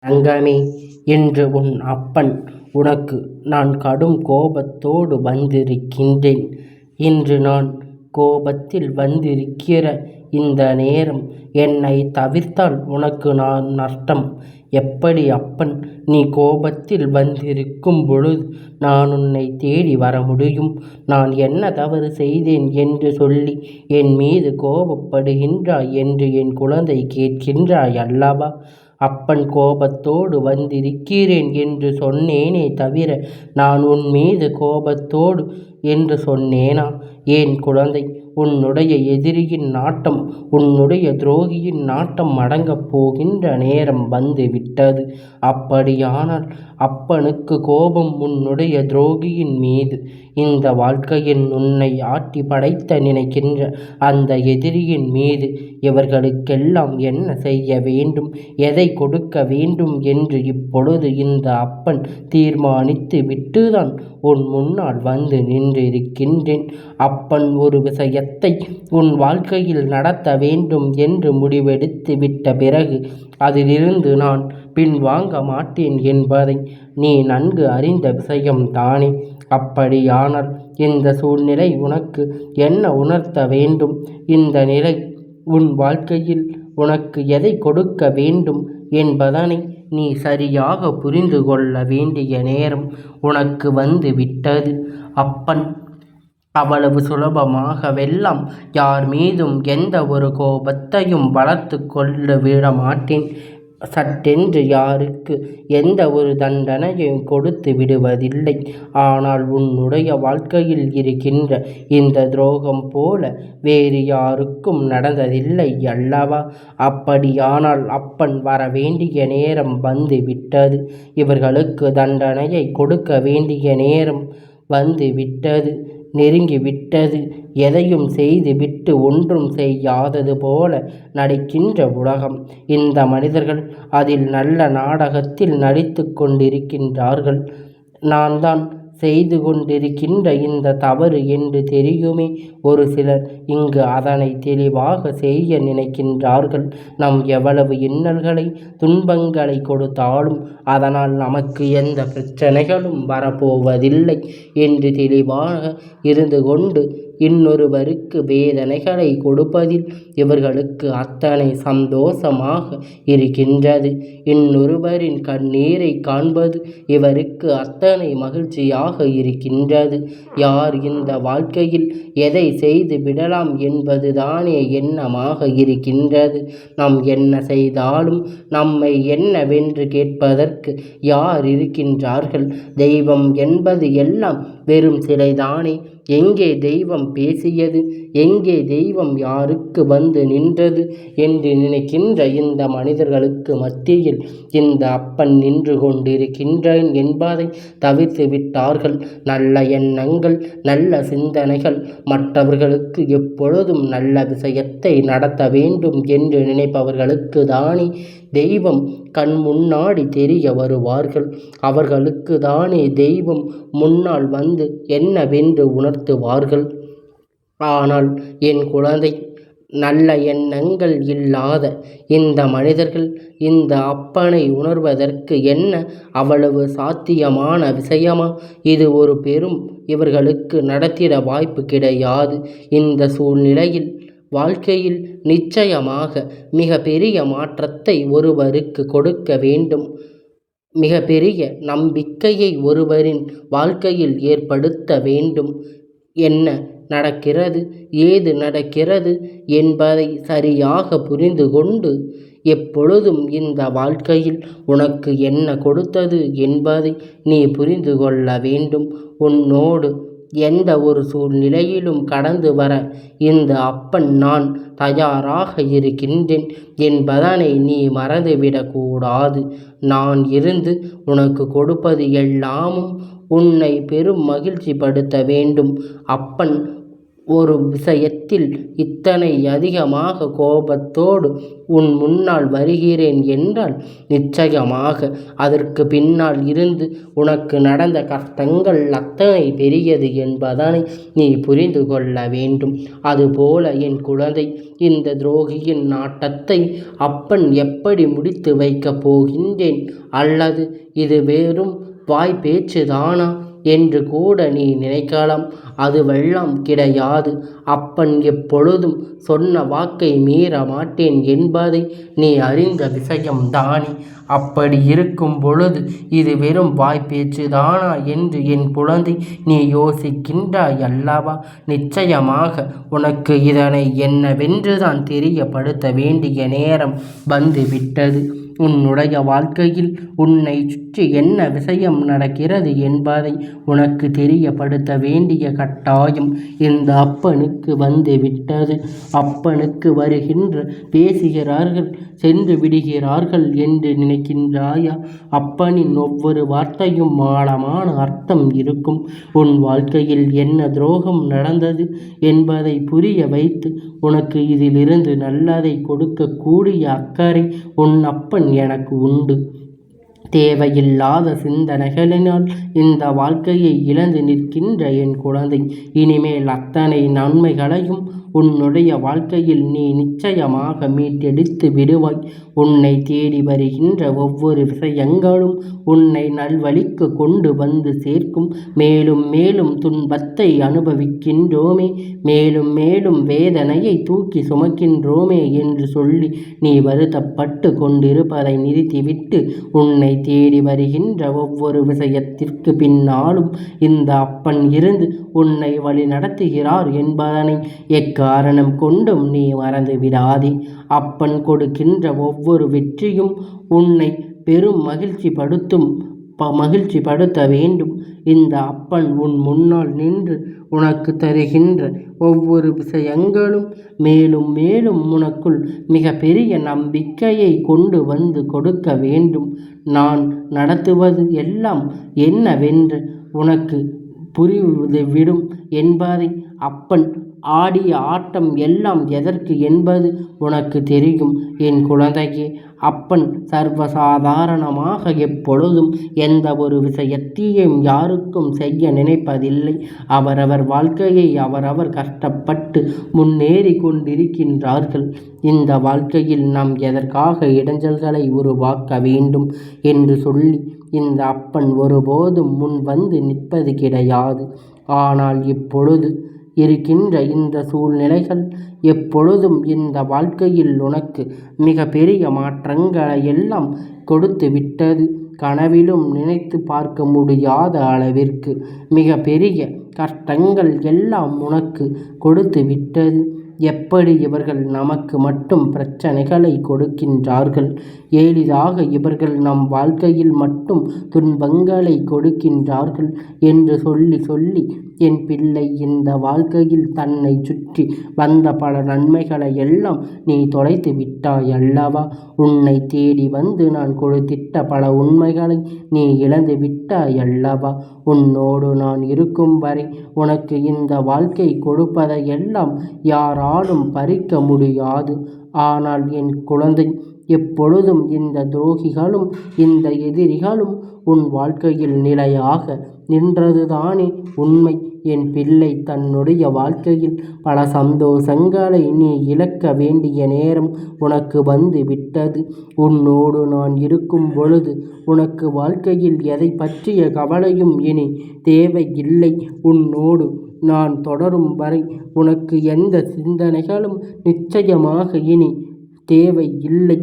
தங்கமே, இன்று உன் அப்பன் உனக்கு நான் கடும் கோபத்தோடு வந்திருக்கின்றேன். இன்று நான் கோபத்தில் வந்திருக்கிற இந்த நேரம் என்னை தவிர்த்தால் உனக்கு நான் நஷ்டம். எப்படி அப்பன், நீ கோபத்தில் வந்திருக்கும் பொழுது நான் உன்னை தேடி வர முடியும்? நான் என்ன தவறு செய்தேன் என்று சொல்லி என் மீது கோபப்படுகின்றாய் என்று என் குழந்தை கேட்கின்றாய் அல்லவா? அப்பன் கோபத்தோடு வந்திருக்கிறேன் என்று சொன்னேனே தவிர நான் உன் மீது கோபத்தோடு என்று சொன்னேனா? ஏன் குழந்தை, உன்னுடைய எதிரியின் நாட்டம், உன்னுடைய துரோகியின் நாட்டம் அடங்கப் போகின்ற நேரம் வந்து விட்டது. அப்படியானால் அப்பனுக்கு கோபம் உன்னுடைய துரோகியின் மீது. இந்த வாழ்க்கையில் உன்னை ஆட்டி படைத்த நினைக்கின்ற அந்த எதிரியின் மீது. இவர்களுக்கெல்லாம் என்ன செய்ய வேண்டும், எதை கொடுக்க வேண்டும் என்று இப்பொழுது இந்த அப்பன் தீர்மானித்து விட்டுதான் உன் முன்னால் வந்து நின்றிருக்கின்றேன். அப்பன் ஒரு விஷயத்தை உன் வாழ்க்கையில் நடத்த வேண்டும் என்று முடிவெடுத்து விட்ட பிறகு அதிலிருந்து நான் பின்வாங்க மாட்டேன் என்பதை நீ நன்கு அறிந்த விஷயம்தானே? அப்படியானால் இந்த சூழ்நிலை உனக்கு என்ன உணர்த்த வேண்டும்? இந்த நிலை உன் வாழ்க்கையில் உனக்கு எதை கொடுக்க வேண்டும் என்பதனை நீ சரியாக புரிந்து கொள்ள வேண்டிய நேரம் உனக்கு வந்து விட்டது. அப்பன் அவ்வளவு சுலபமாகவெல்லாம் யார் மீதும் எந்த ஒரு கோபத்தையும் வளர்த்து கொள்ள விட மாட்டேன். சட்டென்று யாருக்கு எந்த ஒரு தண்டனையும் கொடுத்து விடுவதில்லை. ஆனால் உன்னுடைய வாழ்க்கையில் இருக்கின்ற இந்த துரோகம் போல வேறு யாருக்கும் நடந்ததில்லை அல்லவா? அப்படியானால் அப்பன் வர வேண்டிய நேரம் வந்து விட்டது. இவர்களுக்கு தண்டனையை கொடுக்க வேண்டிய நேரம் வந்து விட்டது, நெருங்கிவிட்டது. எதையும் செய்துவிட்டு ஒன்றும் செய்யாதது போல நடிக்கின்ற உலகம். இந்த மனிதர்கள் அதில் நல்ல நாடகத்தில் நடித்து கொண்டிருக்கின்றார்கள். நான் தான் செய்து கொண்டிருக்கின்ற இந்த தவறு என்று தெரியுமே. ஒரு சிலர் இங்கு அதனை தெளிவாக செய்ய நினைக்கின்றார்கள். நாம் எவ்வளவு இன்னல்களை துன்பங்களை கொடுத்தாலும் அதனால் நமக்கு எந்த பிரச்சனைகளும் வரப்போவதில்லை என்று தெளிவாக இருந்து கொண்டு இன்னொருவருக்கு வேதனைகளை கொடுப்பதில் இவர்களுக்கு அத்தனை சந்தோஷமாக இருக்கின்றது. இன்னொருவரின் கண்ணீரை காண்பது இவருக்கு அத்தனை மகிழ்ச்சியாக இருக்கின்றது. யார் இந்த வாழ்க்கையில் எதை செய்து விடலாம் என்பதுதானே எண்ணமாக இருக்கின்றது. நாம் என்ன செய்தாலும் நம்மை என்னவென்று கேட்பதற்கு யார் இருக்கின்றார்கள்? தெய்வம் என்பது எல்லாம் வெறும் சிலைதானே. எங்கே தெய்வம் பேசியது? எங்கே தெய்வம் யாருக்கு வந்து நின்றது என்று நினைக்கின்ற இந்த மனிதர்களுக்கு மத்தியில் இந்த அப்பன் நின்று கொண்டிருக்கின்றேன் என்பதை தவிர்த்து விட்டார்கள். நல்ல எண்ணங்கள், நல்ல சிந்தனைகள், மற்றவர்களுக்கு எப்பொழுதும் நல்ல விஷயத்தை நடத்த வேண்டும் என்று நினைப்பவர்களுக்கு தானே தெய்வம் கண் முன்னாடி தெரிய வருவார்கள். அவர்களுக்கு தானே தெய்வம் முன்னால் வந்து என்னவென்று உணர்த்துவார்கள். ஆனால் என் குழந்தை, நல்ல எண்ணங்கள் இல்லாத இந்த மனிதர்கள் இந்த அப்பனை உணர்வதற்கு என்ன அவ்வளவு சாத்தியமான விஷயமா? இது ஒரு பெரும் இவர்களுக்கு நடத்திட வாய்ப்பு கிடையாது. இந்த சூழ்நிலையில் வாழ்க்கையில் நிச்சயமாக மிக பெரிய மாற்றத்தை ஒருவருக்கு கொடுக்க வேண்டும். மிக பெரிய நம்பிக்கையை ஒருவரின் வாழ்க்கையில் ஏற்படுத்த வேண்டும். என்ன நடக்கிறது, ஏது நடக்கிறது என்பதை சரியாக புரிந்து கொண்டு எப்பொழுதும் இந்த வாழ்க்கையில் உனக்கு என்ன கொடுத்தது என்பதை நீ புரிந்து கொள்ள வேண்டும். உன்னோடு எந்த ஒரு சூழ்நிலையிலும் கடந்து வர இந்த அப்பன் நான் தயாராக இருக்கின்றேன் என்பதனை நீ மறந்துவிடக்கூடாது. நான் இருந்து உனக்கு கொடுப்பது எல்லாமும் உன்னை பெரும் மகிழ்ச்சி படுத்த வேண்டும். அப்பன் ஒரு விஷயத்தில் இத்தனை அதிகமாக கோபத்தோடு உன் முன்னால் வருகிறேன் என்றால் நிச்சயமாக அதற்கு பின்னால் இருந்து உனக்கு நடந்த கஷ்டங்கள் அத்தனை பெரியது என்பதனை நீ புரிந்து கொள்ள வேண்டும். அதுபோல என் குழந்தை, இந்த துரோகியின் நாட்டத்தை அப்பன் எப்படி முடித்து வைக்கப் போகின்றேன், அல்லது இது வெறும் வாய் பேச்சுதானா என்று கூட நீ நினைக்கலாம். அதுவெல்லாம் கிடையாது. அப்பன் எப்பொழுதும் சொன்ன வாக்கை மீற மாட்டேன் என்பதை நீ அறிந்த விஷயம்தானே. அப்படி இருக்கும் பொழுது இது வெறும் வாய்ப்பேச்சுதானா என்று என் குழந்தை நீ யோசிக்கின்றாய் அல்லவா? நிச்சயமாக உனக்கு இதனை என்னவென்றுதான் தெரியப்படுத்த வேண்டிய நேரம் வந்துவிட்டது. உன்னுடைய வாழ்க்கையில் உன்னை சுற்றி என்ன விஷயம் நடக்கிறது என்பதை உனக்கு தெரியப்படுத்த வேண்டிய கட்டாயம் இந்த அப்பனுக்கு வந்துவிட்டது. அப்பனுக்கு வருகின்ற பேசுகிறார்கள், சென்று விடுகிறார்கள் என்று நினைக்கின்றாயா? அப்பனின் ஒவ்வொரு வார்த்தையும் ஆழமான அர்த்தம் இருக்கும். உன் வாழ்க்கையில் என்ன துரோகம் நடந்தது என்பதை புரிய வைத்து உனக்கு இதிலிருந்து நல்லதை கொடுக்கக்கூடிய அக்கறை உன் அப்பன் எனக்கு உண்டு. தேவையில்லாத சிந்தனைகளினால் இந்த வாழ்க்கையை இழந்து நிற்கின்ற என் குழந்தை, இனிமேல் அத்தனை நன்மைகளையும் உன்னுடைய வாழ்க்கையில் நீ நிச்சயமாக மீட்டெடுத்து விடுவாய். உன்னை தேடி வருகின்ற ஒவ்வொரு விஷயங்களும் உன்னை நல்வழிக்கு கொண்டு வந்து சேர்க்கும். மேலும் மேலும் துன்பத்தை அனுபவிக்கின்றோமே, மேலும் மேலும் வேதனையை தூக்கி சுமக்கின்றோமே என்று சொல்லி நீ வருத்தப்பட்டு கொண்டிருப்பதை நிறுத்திவிட்டு உன்னை தேடி வருகின்ற ஒவ்வொரு விஷயத்திற்கு பின்னாலும் இந்த அப்பன் இருந்து உன்னை வழி நடத்துகிறார் என்பதனை எக்காரணம் கொண்டும் நீ மறந்து விடாதே. அப்பன் கொடுக்கின்ற ஒவ்வொரு வெற்றியும் உன்னை பெரும் மகிழ்ச்சிப்படுத்த வேண்டும். இந்த அப்பன் உன் முன்னால் நின்று உனக்கு தருகின்ற ஒவ்வொரு விஷயங்களும் மேலும் மேலும் உனக்குள் மிக பெரிய நம்பிக்கையை கொண்டு வந்து கொடுக்க வேண்டும். நான் நடத்துவது எல்லாம் என்னவென்று உனக்கு புரிந்துவிடும் என்பதை, அப்பன் ஆடிய ஆட்டம் எல்லாம் எதற்கு என்பது உனக்கு தெரியும். என் குழந்தையே, அப்பன் சர்வசாதாரணமாக எப்பொழுதும் எந்த ஒரு விஷயத்தையும் யாருக்கும் செய்ய நினைப்பதில்லை. அவரவர் வாழ்க்கையை அவரவர் கஷ்டப்பட்டு முன்னேறி கொண்டிருக்கின்றார்கள். இந்த வாழ்க்கையில் நாம் எதற்காக இடைஞ்சல்களை உருவாக்க வேண்டும் என்று சொல்லி இந்த அப்பன் ஒருபோதும் முன் வந்து நிற்பது கிடையாது. ஆனால் இப்பொழுது இருக்கின்ற இந்த சூழ்நிலைகள் எப்பொழுதும் இந்த வாழ்க்கையில் உனக்கு மிக பெரிய மாற்றங்களை எல்லாம் கொடுத்து விட்டது. கனவிலும் நினைத்து பார்க்க முடியாத அளவிற்கு மிக பெரிய கஷ்டங்கள் எல்லாம் உனக்கு கொடுத்து விட்டது. எப்படி இவர்கள் நமக்கு மட்டும் பிரச்சனைகளை கொடுக்கின்றார்கள், எளிதாக இவர்கள் நம் வாழ்க்கையில் மட்டும் துன்பங்களை கொடுக்கின்றார்கள் என்று சொல்லி சொல்லி என் பிள்ளை இந்த வாழ்க்கையில் தன்னை சுற்றி வந்த பல நன்மைகளை எல்லாம் நீ தொலைத்து விட்டாய் அல்லவா? உன்னை தேடி வந்து நான் கொடுத்திட்ட பல உண்மைகளை நீ இழந்து விட்டாய் அல்லவா? உன்னோடு நான் இருக்கும் வரை உனக்கு இந்த வாழ்க்கை கொடுப்பதை எல்லாம் யாராலும் பறிக்க முடியாது. ஆனால் என் குழந்தை, எப்பொழுதும் இந்த துரோகிகளும் இந்த எதிரிகளும் உன் வாழ்க்கையில் நிலையாக நின்றதுதானே உண்மை. என் பிள்ளை, தன்னுடைய வாழ்க்கையில் பல சந்தோஷங்களை நீ இழக்க வேண்டிய நேரம் உனக்கு வந்து விட்டது. உன்னோடு நான் இருக்கும் பொழுது உனக்கு வாழ்க்கையில் எதை பற்றிய கவலையும் இனி தேவையில்லை. உன்னோடு நான் தொடரும் வரை உனக்கு எந்த சிந்தனைகளும் நிச்சயமாக இனி தேவையில்லை.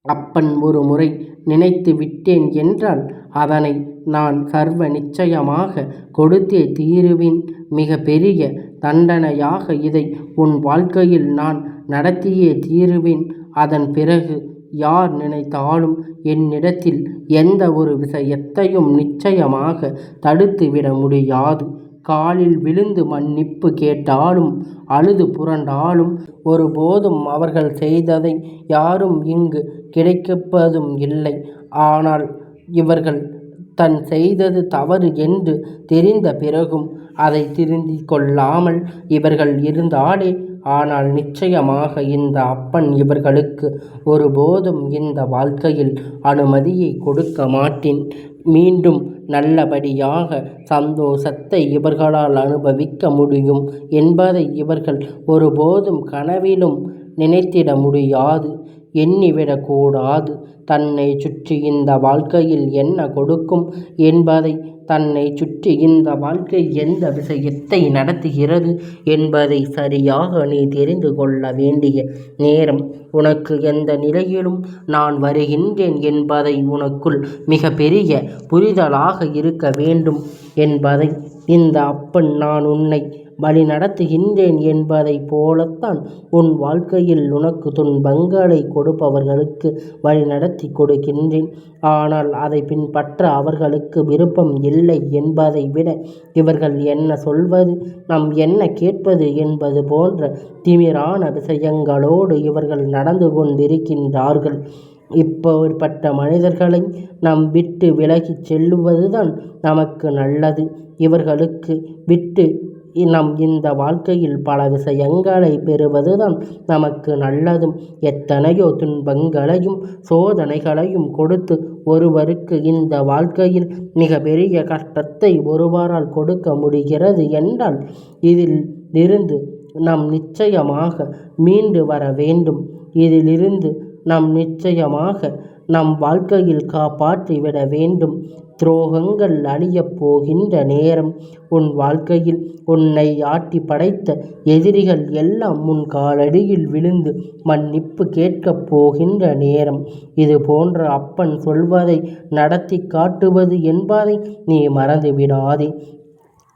அப்பன் ஒரு முறை நினைத்து விட்டேன் என்றால் அதனை நான் சர்வ நிச்சயமாக கொடுத்தே தீருவேன். மிக பெரிய தண்டனையாக இதை உன் வாழ்க்கையில் நான் நடத்தியே தீருவேன். அதன் பிறகு யார் நினைத்தாலும் என்னிடத்தில் எந்த ஒரு விஷயத்தையும் நிச்சயமாக தடுத்துவிட முடியாது. காலில் விழுந்து மன்னிப்பு கேட்டாலும் அழுது புரண்டாலும் ஒருபோதும் அவர்கள் செய்ததை யாரும் இங்கு கிடைப்பதும் இல்லை. ஆனால் இவர்கள் செய்தது தவறு என்று தெரிந்த பிறகும் அதை திருந்திக் கொள்ளாமல் இவர்கள் இருந்தாலே, ஆனால் நிச்சயமாக இந்த அப்பன் இவர்களுக்கு ஒருபோதும் இந்த வாழ்க்கையில் அனுமதியை கொடுக்க மாட்டேன். மீண்டும் நல்லபடியாக சந்தோஷத்தை இவர்களால் அனுபவிக்க முடியும் என்பதை இவர்கள் ஒருபோதும் கனவிலும் நினைத்திட முடியாது, எண்ணிவிடக்கூடாது. தன்னை சுற்றி இந்த வாழ்க்கையில் என்ன கொடுக்கும் என்பதை, தன்னை சுற்றி இந்த வாழ்க்கை எந்த விஷயத்தை நடத்துகிறது என்பதை சரியாக நீ தெரிந்து கொள்ள வேண்டிய நேரம். உனக்கு எந்த நிலையிலும் நான் வருகின்றேன் என்பதை உனக்குள் மிக பெரிய புரிதலாக இருக்க வேண்டும் என்பதை, இந்த அப்பன் நான் உன்னை வழி நடத்துகின்றேன் என்பதை போலத்தான் உன் வாழ்க்கையில் உனக்கு துன்பங்களை கொடுப்பவர்களுக்கு வழி நடத்தி கொடுக்கின்றேன். ஆனால் அதை பின்பற்ற அவர்களுக்கு விருப்பம் இல்லை என்பதை விட, இவர்கள் என்ன சொல்வது, நாம் என்ன கேட்பது என்பது போன்ற திமிரான விஷயங்களோடு இவர்கள் நடந்து கொண்டிருக்கின்றார்கள். இப்படிப்பட்ட மனிதர்களை நாம் விட்டு விலகிச் செல்லுவதுதான் நமக்கு நல்லது. இவர்களுக்கு விட்டு நம் இந்த வாழ்க்கையில் பல விஷயங்களை பெறுவதுதான் நமக்கு நல்லதும். எத்தனையோ துன்பங்களையும் சோதனைகளையும் கொடுத்து ஒருவருக்கு இந்த வாழ்க்கையில் மிக பெரிய கஷ்டத்தை ஒருவரால் கொடுக்க முடிகிறது என்றால், இதில் இருந்து நாம் நிச்சயமாக மீண்டு வர வேண்டும். இதிலிருந்து நாம் நிச்சயமாக நம் வாழ்க்கையில் காப்பாற்றிவிட வேண்டும். துரோகங்கள் அழியப் போகின்ற நேரம். உன் வாழ்க்கையில் உன்னை ஆட்டி படைத்த எதிரிகள் எல்லாம் உன் காலடியில் விழுந்து மன்னிப்பு கேட்கப் போகின்ற நேரம். இது போன்ற அப்பன் சொல்வதை நடத்தி காட்டுவது என்பதை நீ மறந்துவிடாதே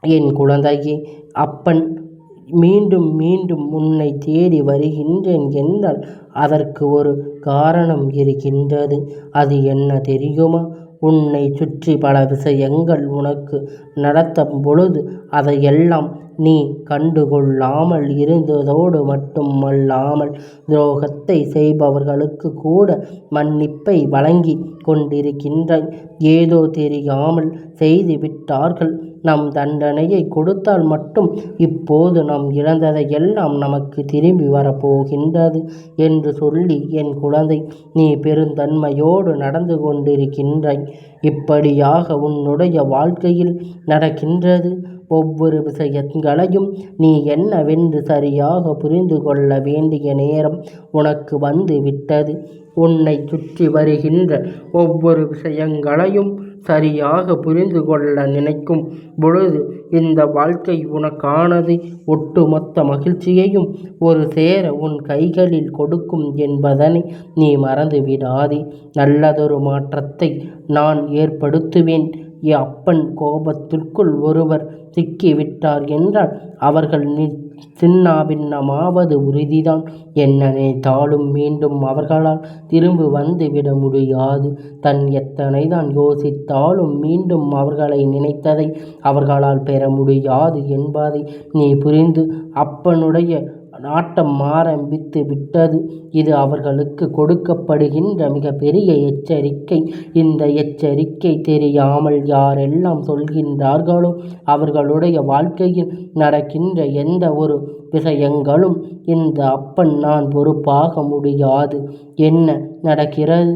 என் குழந்தையே. அப்பன் மீண்டும் மீண்டும் உன்னை தேடி வருகின்றேன் என்றால் அதற்கு ஒரு காரணம் இருக்கின்றது. அது என்ன தெரியுமா? உன்னை சுற்றி பல விஷயங்கள் உனக்கு நடத்தும் பொழுது அதையெல்லாம் நீ கண்டுகொள்ளாமல் இருந்ததோடு மட்டுமல்லாமல், துரோகத்தை செய்பவர்களுக்கு கூட மன்னிப்பை வழங்கி கொண்டிருக்கின்றாய். ஏதோ தெரியாமல் செய்து விட்டார்கள், நம் தண்டனையை கொடுத்தால் மட்டும் இப்போது நாம் இழந்ததையெல்லாம் நமக்கு திரும்பி வரப்போகின்றது என்று சொல்லி, என் குழந்தை, நீ பெருந்தன்மையோடு நடந்து கொண்டிருக்கின்றாய். இப்படியாக உன்னுடைய வாழ்க்கையில் நடக்கின்றது. ஒவ்வொரு விஷயங்களையும் நீ என்னவென்று சரியாக புரிந்து கொள்ள வேண்டிய நேரம் உனக்கு வந்து விட்டது. உன்னை சுற்றி வருகின்ற ஒவ்வொரு விஷயங்களையும் சரியாக புரிந்து கொள்ள நினைக்கும் பொழுது இந்த வாழ்க்கை உனக்கானது. ஒட்டுமொத்த மகிழ்ச்சியையும் ஒரு சேர உன் கைகளில் கொடுக்கும் என்பதனை நீ மறந்து விடாதே. நல்லதொரு மாற்றத்தை நான் ஏற்படுத்துவேன். அப்பன் கோபத்திற்குள் ஒருவர் சிக்கிவிட்டார் என்றால் அவர்கள் சின்னாபின்னமாவது உறுதிதான். என்ன நினைத்தாலும் மீண்டும் அவர்களால் திரும்பி வந்துவிட முடியாது. தன் எத்தனைதான் யோசித்தாலும் மீண்டும் அவர்களை நினைத்ததை அவர்களால் பெற முடியாது என்பதை நீ புரிந்து, அப்பனுடைய நாட்டம் ஆரம்பித்து விட்டது. இது அவர்களுக்கு கொடுக்கப்படுகின்ற மிக பெரிய எச்சரிக்கை. இந்த எச்சரிக்கை தெரியாமல் யாரெல்லாம் சொல்கின்றார்களோ அவர்களுடைய வாழ்க்கையில் நடக்கின்ற எந்த ஒரு விஷயங்களும் இந்த அப்பன் நான் பொறுப்பாக முடியாது. என்ன நடக்கிறது,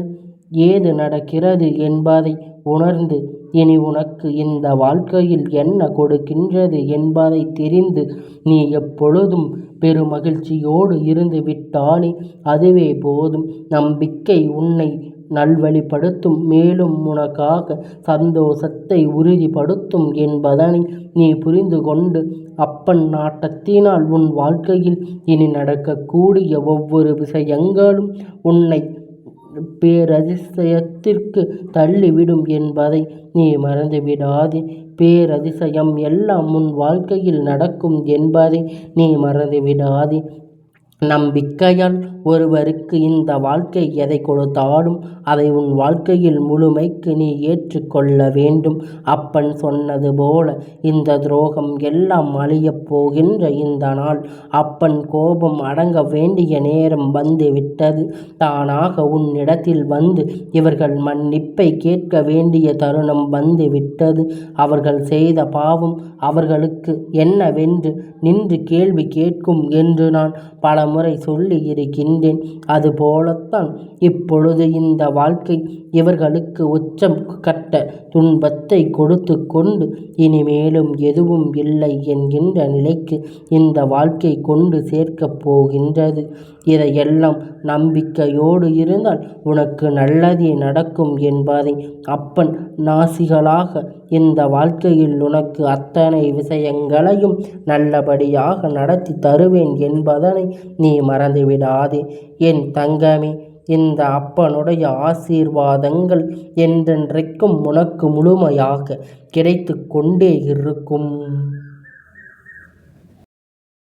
ஏது நடக்கிறது என்பதை உணர்ந்து, இனி உனக்கு இந்த வாழ்க்கையில் என்ன கொடுக்கின்றது என்பதை தெரிந்து நீ எப்பொழுதும் பெருமகிழ்ச்சியோடு இருந்து விட்டாலே அதுவே போதும். நம்பிக்கை உன்னை நல்வழிப்படுத்தும், மேலும் உனக்காக சந்தோஷத்தை உறுதிப்படுத்தும் என்பதனை நீ புரிந்து கொண்டு, அப்பன் நாட்டத்தினால் உன் வாழ்க்கையில் இனி நடக்கக்கூடிய ஒவ்வொரு விஷயங்களும் உன்னை பேரதிசயத்திற்கு தள்ளிவிடும் என்பதை நீ மறந்துவிடாதே. பேரதிசயம் எல்லாம் உன் வாழ்க்கையில் நடக்கும் என்பதை நீ மறந்துவிடாதே. நம்பிக்கையால் ஒருவருக்கு இந்த வாழ்க்கை எதை கொடுத்தாலும் அதை உன் வாழ்க்கையில் முழுமைக்கு நீ ஏற்றுக்கொள்ள வேண்டும். அப்பன் சொன்னது போல இந்த துரோகம் எல்லாம் அழியப் போகின்ற இந்த நாள் அப்பன் கோபம் அடங்க வேண்டிய நேரம் வந்து விட்டது. தானாக உன்னிடத்தில் வந்து இவர்கள் மன்னிப்பை கேட்க வேண்டிய தருணம் வந்து விட்டது. அவர்கள் செய்த பாவம் அவர்களுக்கு என்னவென்று நின்று கேள்வி கேட்கும் என்று நான் பலமுறை சொல்லி இருக்கின்றேன். அதுபோலத்தான் இப்பொழுது இந்த வாழ்க்கை இவர்களுக்கு உச்சம் கட்ட துன்பத்தை கொடுத்து கொண்டு இனிமேலும் எதுவும் இல்லை என்கின்ற நிலைக்கு இந்த வாழ்க்கை கொண்டு சேர்க்கப் போகின்றது. இதையெல்லாம் நம்பிக்கையோடு இருந்தால் உனக்கு நல்லதே நடக்கும் என்பதை அப்பன் நாசிகளாக இந்த வாழ்க்கையில் உனக்கு அத்தனை விஷயங்களையும் நல்லபடியாக நடத்தி தருவேன் என்பதனை நீ மறந்துவிடாதே என் தங்கமே. இந்த அப்பனுடைய ஆசீர்வாதங்கள் என்றென்றைக்கும் உனக்கு முழுமையாக கிடைத்து கொண்டே இருக்கும்.